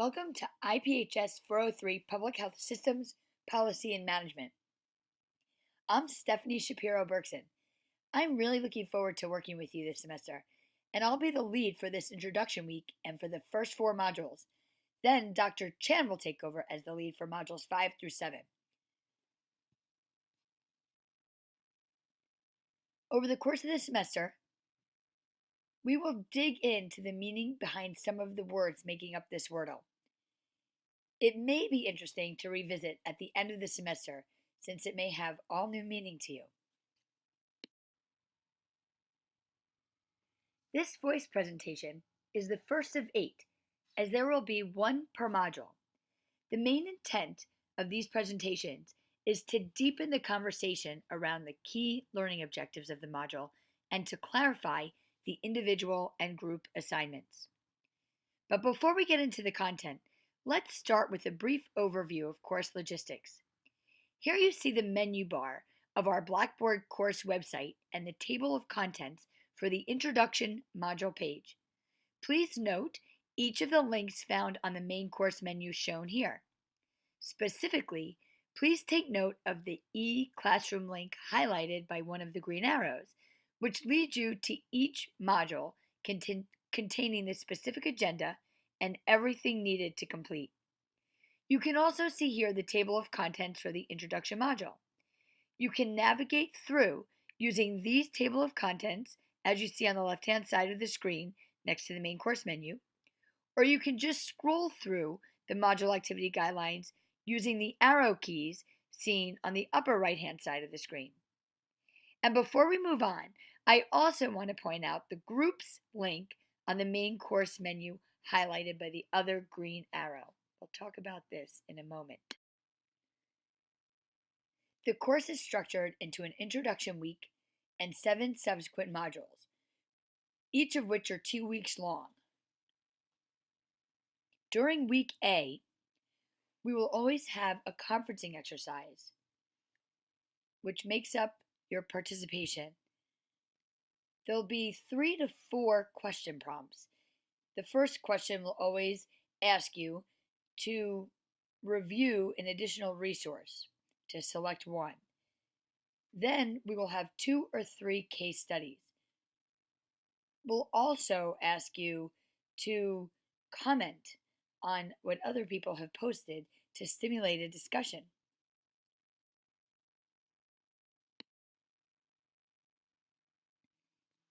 Welcome to IPHS 403 Public Health Systems, Policy, and Management. I'm Stephanie Shapiro-Berkson. I'm really looking forward to working with you this semester, and I'll be the lead for this introduction week and for the first 4 modules. Then Dr. Chan will take over as the lead for modules 5 through 7. Over the course of the semester, we will dig into the meaning behind some of the words making up this wordle. It may be interesting to revisit at the end of the semester, since it may have all new meaning to you. This voice presentation is the first of 8, as there will be 1 per module. The main intent of these presentations is to deepen the conversation around the key learning objectives of the module and to clarify the individual and group assignments. But before we get into the content, let's start with a brief overview of course logistics. Here you see the menu bar of our Blackboard course website and the table of contents for the Introduction module page. Please note each of the links found on the main course menu shown here. Specifically, please take note of the e-classroom link highlighted by one of the green arrows, which leads you to each module containing the specific agenda and everything needed to complete. You can also see here the table of contents for the Introduction module. You can navigate through using these table of contents, as you see on the left-hand side of the screen next to the main course menu, or you can just scroll through the module activity guidelines using the arrow keys seen on the upper right-hand side of the screen. And before we move on, I also want to point out the groups link on the main course menu highlighted by the other green arrow. We'll talk about this in a moment. The course is structured into an introduction week and 7 subsequent modules, each of which are 2 weeks long. During week A, we will always have a conferencing exercise, which makes up your participation. There'll be 3 to 4 question prompts. The first question will always ask you to review an additional resource, to select one. Then we will have 2 or 3 case studies. We'll also ask you to comment on what other people have posted to stimulate a discussion.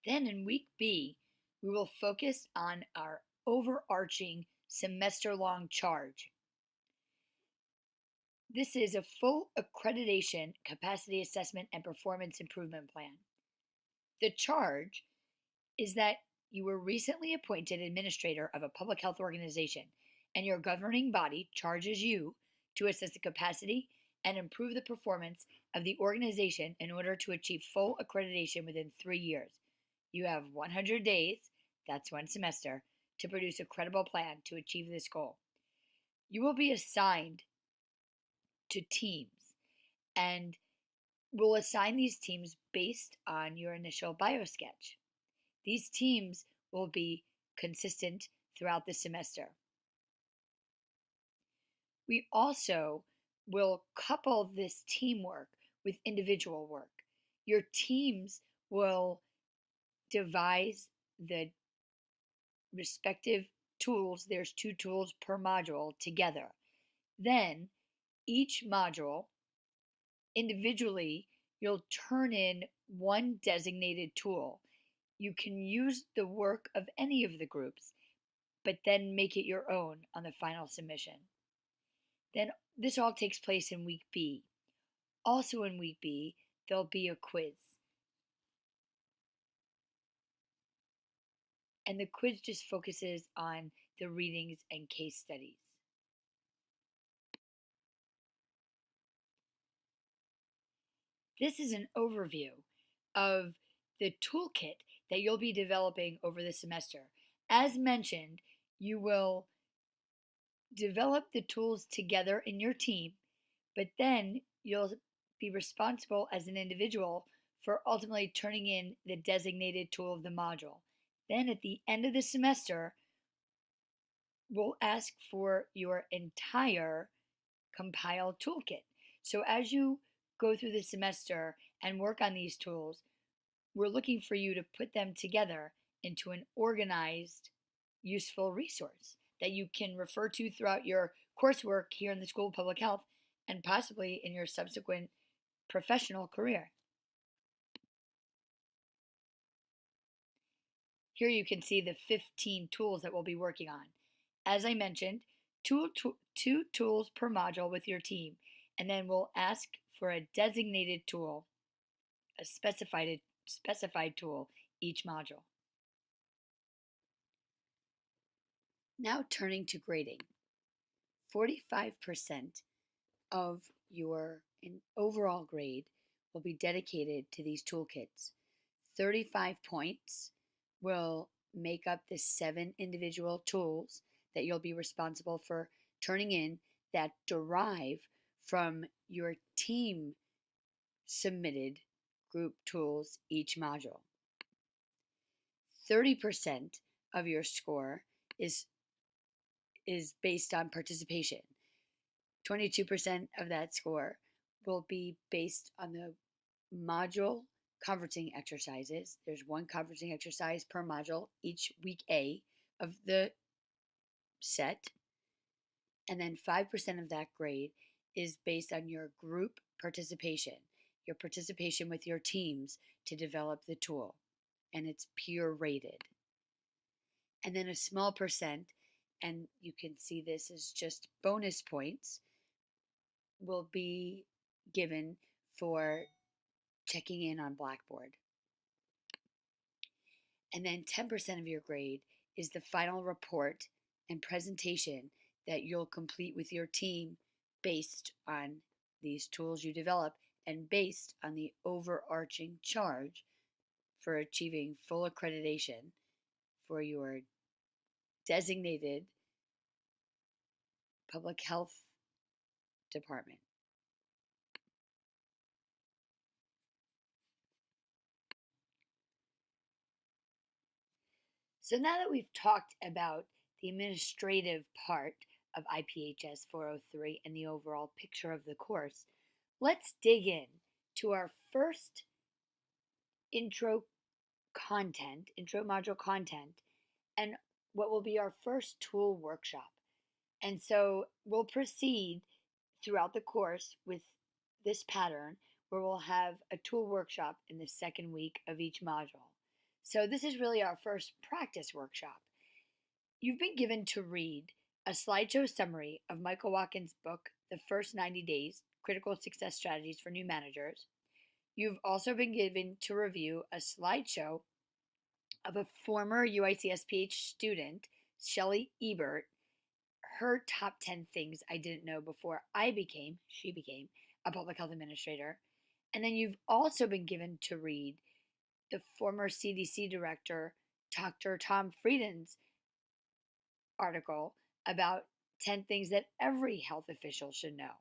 Then in week B, we will focus on our overarching semester-long charge. This is a full accreditation, capacity assessment, and performance improvement plan. The charge is that you were recently appointed administrator of a public health organization, and your governing body charges you to assess the capacity and improve the performance of the organization in order to achieve full accreditation within 3 years. You have 100 days, that's 1 semester, to produce a credible plan to achieve this goal. You will be assigned to teams, and we'll assign these teams based on your initial biosketch. These teams will be consistent throughout the semester. We also will couple this teamwork with individual work. Your teams will devise the respective tools. There's 2 tools per module together. Then each module, individually, you'll turn in 1 designated tool. You can use the work of any of the groups, but then make it your own on the final submission. Then this all takes place in week B. Also in week B, there'll be a quiz. And the quiz just focuses on the readings and case studies. This is an overview of the toolkit that you'll be developing over the semester. As mentioned, you will develop the tools together in your team, but then you'll be responsible as an individual for ultimately turning in the designated tool of the module. Then at the end of the semester, we'll ask for your entire compiled toolkit. So as you go through the semester and work on these tools, we're looking for you to put them together into an organized, useful resource that you can refer to throughout your coursework here in the School of Public Health and possibly in your subsequent professional career. Here you can see the 15 tools that we'll be working on. As I mentioned, two tools per module with your team, and then we'll ask for a designated tool, a specified tool each module. Now turning to grading. 45% of your overall grade will be dedicated to these toolkits. 35 points will make up the 7 individual tools that you'll be responsible for turning in that derive from your team submitted group tools each module. 30% of your score is based on participation. 22% of that score will be based on the module conferencing exercises. There's one conferencing exercise per module each week A of the set. And then 5% of that grade is based on your group participation, your participation with your teams to develop the tool. And it's peer rated. And then a small percent, and you can see this as just bonus points, will be given for checking in on Blackboard. And then 10% of your grade is the final report and presentation that you'll complete with your team based on these tools you develop and based on the overarching charge for achieving full accreditation for your designated public health department. So now that we've talked about the administrative part of IPHS 403 and the overall picture of the course, let's dig in to our first intro module content, and what will be our first tool workshop. And so we'll proceed throughout the course with this pattern where we'll have a tool workshop in the second week of each module. So this is really our first practice workshop. You've been given to read a slideshow summary of Michael Watkins' book, The First 90 Days, Critical Success Strategies for New Managers. You've also been given to review a slideshow of a former UICSPH student, Shelley Ebert, her top 10 things I didn't know before she became a public health administrator. And then you've also been given to read the former CDC director, Dr. Tom Frieden's article about 10 things that every health official should know.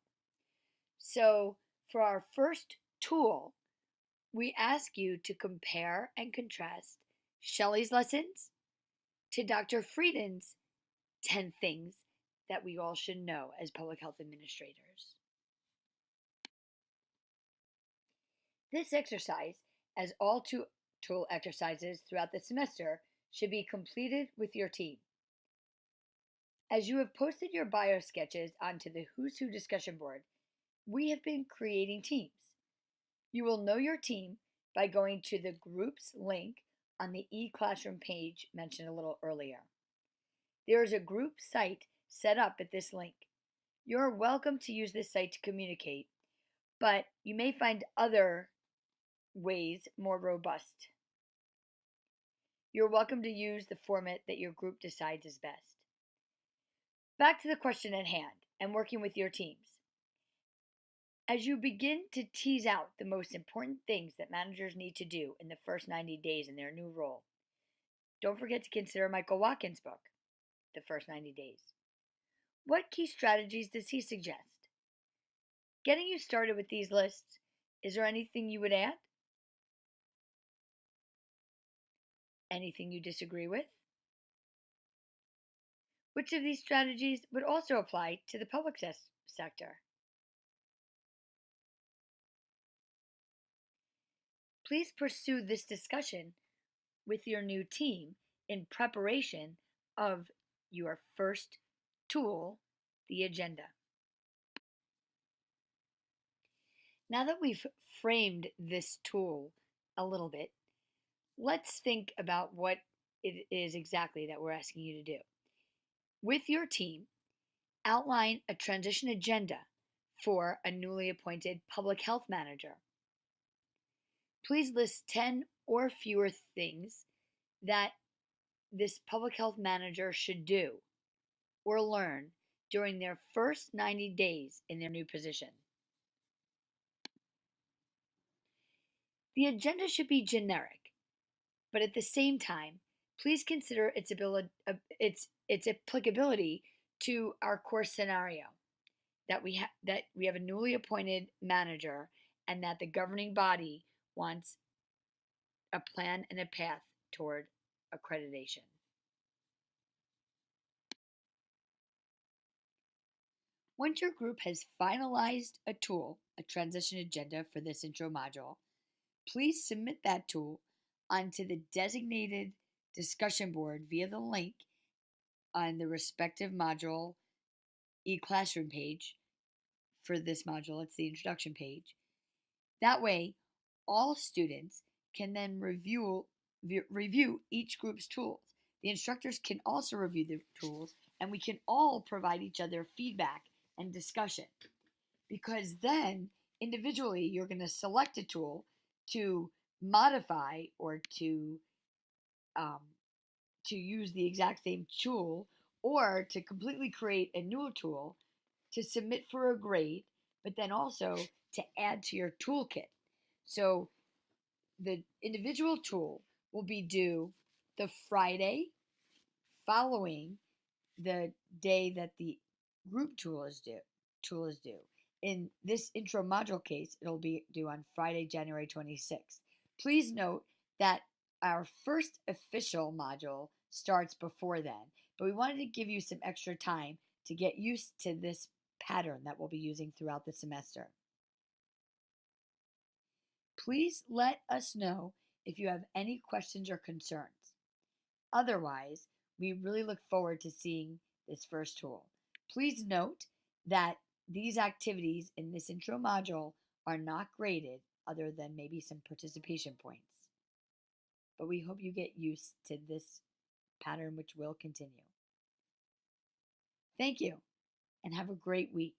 So for our first tool, we ask you to compare and contrast Shelley's lessons to Dr. Frieden's 10 things that we all should know as public health administrators. This exercise, as all tool exercises throughout the semester, should be completed with your team. As you have posted your bio sketches onto the Who's Who discussion board, we have been creating teams. You will know your team by going to the groups link on the eClassroom page mentioned a little earlier. There is a group site set up at this link. You're welcome to use this site to communicate, but you may find other ways more robust. You're welcome to use the format that your group decides is best. Back to the question at hand and working with your teams. As you begin to tease out the most important things that managers need to do in the first 90 days in their new role, don't forget to consider Michael Watkins' book, The First 90 Days. What key strategies does he suggest? Getting you started with these lists, is there anything you would add? Anything you disagree with? Which of these strategies would also apply to the public sector? Please pursue this discussion with your new team in preparation of your first tool, the agenda. Now that we've framed this tool a little bit, let's think about what it is exactly that we're asking you to do. With your team, outline a transition agenda for a newly appointed public health manager. Please list 10 or fewer things that this public health manager should do or learn during their first 90 days in their new position. The agenda should be generic, but at the same time, please consider its applicability to our course scenario, that we have a newly appointed manager and that the governing body wants a plan and a path toward accreditation. Once your group has finalized a tool, a transition agenda for this intro module, please submit that tool onto the designated discussion board via the link on the respective module e-classroom page. For this module, it's the introduction page. That way, all students can then review each group's tools. The instructors can also review the tools, and we can all provide each other feedback and discussion. Because then, individually, you're going to select a tool to modify or to use the exact same tool, or to completely create a new tool to submit for a grade, but then also to add to your toolkit. So the individual tool will be due the Friday following the day that the group tool is due. In this intro module case, it'll be due on Friday, January 26th. Please note that our first official module starts before then, but we wanted to give you some extra time to get used to this pattern that we'll be using throughout the semester. Please let us know if you have any questions or concerns. Otherwise, we really look forward to seeing this first tool. Please note that these activities in this intro module are not graded, other than maybe some participation points. But we hope you get used to this pattern, which will continue. Thank you, and have a great week.